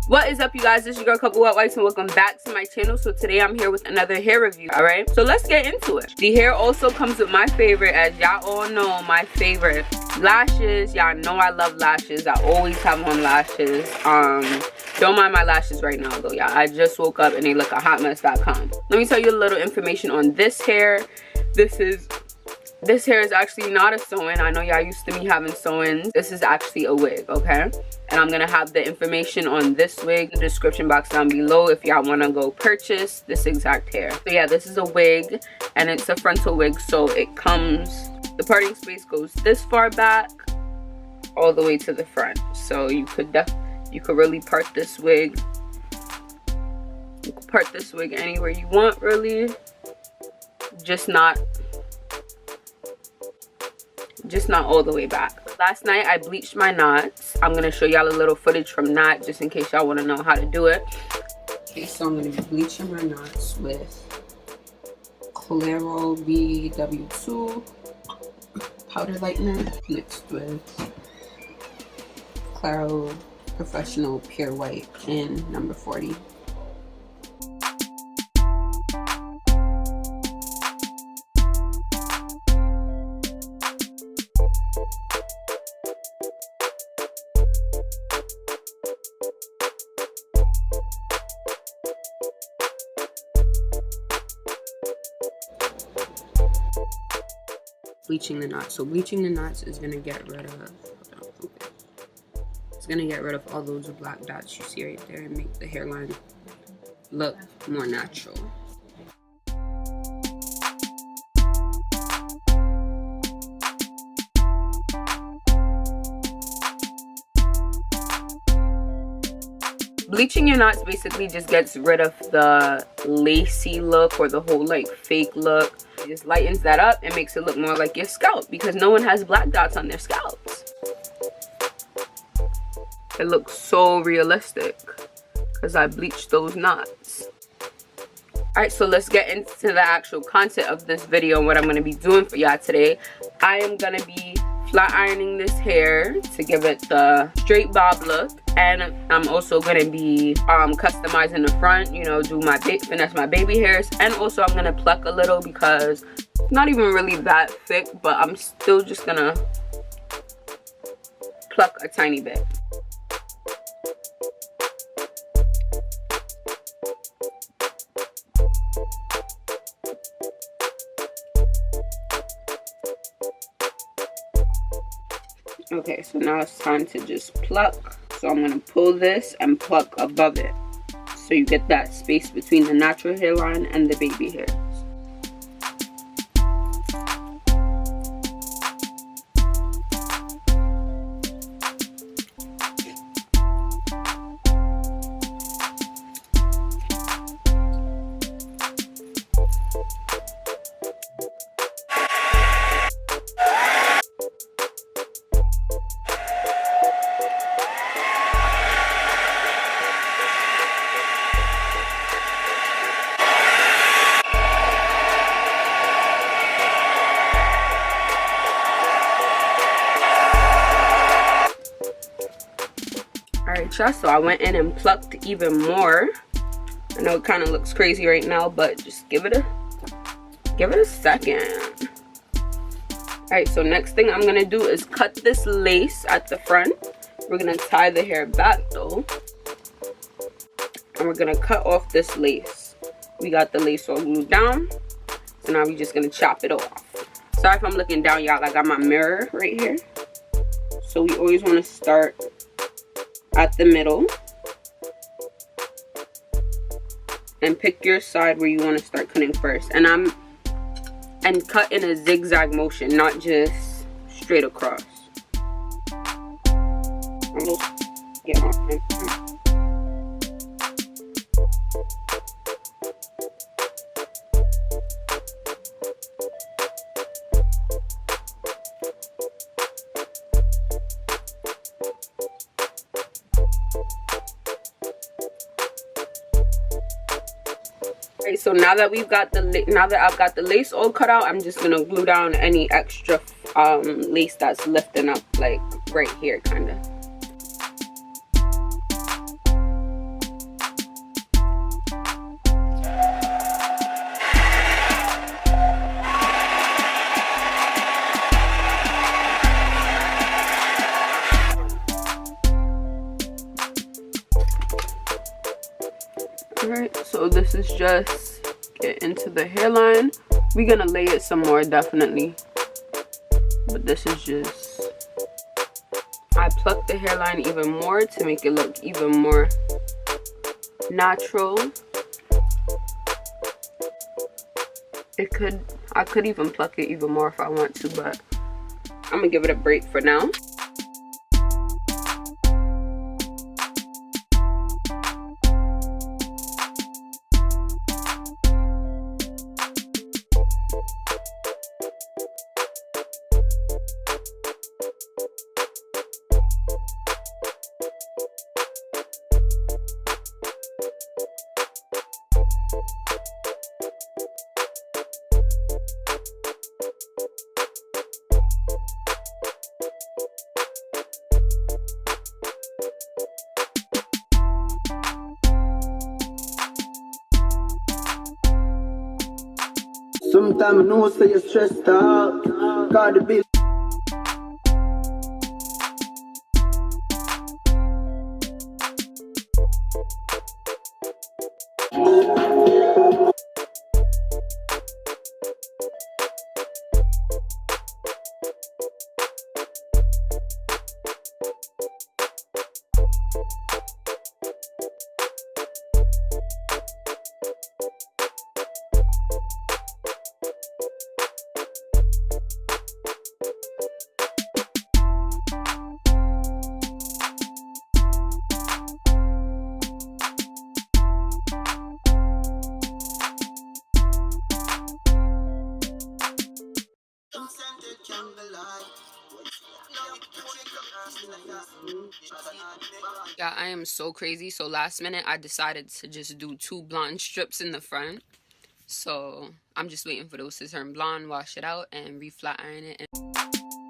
What is up, you guys? This is your girl Couple Wet Whites and welcome back to my channel. So today I'm here with another hair review. All right, so let's get into it. The hair also comes with my favorite, as y'all all know, my favorite lashes. Y'all know I love lashes. I always have on lashes. Don't mind my lashes right now though, y'all. I just woke up and they look a hotmess.com. Let me tell you a little information on this hair. This hair is actually not a sew-in. I know y'all used to me having sew-ins. This is actually a wig, okay? And I'm gonna have the information on this wig in the description box down below if y'all wanna go purchase this exact hair. So yeah, this is a wig and it's a frontal wig, so it comes, the parting space goes this far back all the way to the front. So you could really part this wig. You could part this wig anywhere you want, really. Just not all the way back. Last night I bleached my knots. I'm gonna show y'all a little footage from that just in case y'all want to know how to do it. Okay, so I'm gonna be bleaching my knots with Claro BW2 powder lightener mixed with Claro Professional Pure White in number 40. Bleaching the knots. So bleaching the knots is gonna get rid of, it's gonna get rid of all those black dots you see right there and make the hairline look more natural. Bleaching your knots basically just gets rid of the lacy look or the whole like fake look. It just lightens that up and makes it look more like your scalp because no one has black dots on their scalps. It looks so realistic because I bleached those knots. Alright, so let's get into the actual content of this video and what I'm going to be doing for y'all today. I am going to be flat ironing this hair to give it the straight bob look, and I'm also going to be customizing the front, you know, do my finesse my baby hairs, and also I'm going to pluck a little because it's not even really that thick, but I'm still just going to pluck a tiny bit. Okay, so now it's time to just pluck. So I'm going to pull this and pluck above it. So you get that space between the natural hairline and the baby hair. Alright, y'all, so I went in and plucked even more. I know it kind of looks crazy right now, but just give it a second. Alright, so next thing I'm gonna do is cut this lace at the front. We're gonna tie the hair back though, and we're gonna cut off this lace. We got the lace all glued down, so now we're just gonna chop it off. Sorry if I'm looking down, y'all. I got my mirror right here. So we always want to start at the middle and pick your side where you want to start cutting first, and cut in a zigzag motion, not just straight across. Get off it. Alright, so now that I've got the lace all cut out, I'm just gonna glue down any extra lace that's lifting up, like right here, kind of. Alright, so this is just get into the hairline. We're gonna lay it some more, definitely. But this is just, I pluck the hairline even more to make it look even more natural. I could even pluck it even more if I want to, but I'm gonna give it a break for now. Sometimes I know say you're stressed out. Got the bill. Yeah, I am so crazy. So last minute I decided to just do 2 blonde strips in the front. So I'm just waiting for those to turn blonde, wash it out, and reflat iron it.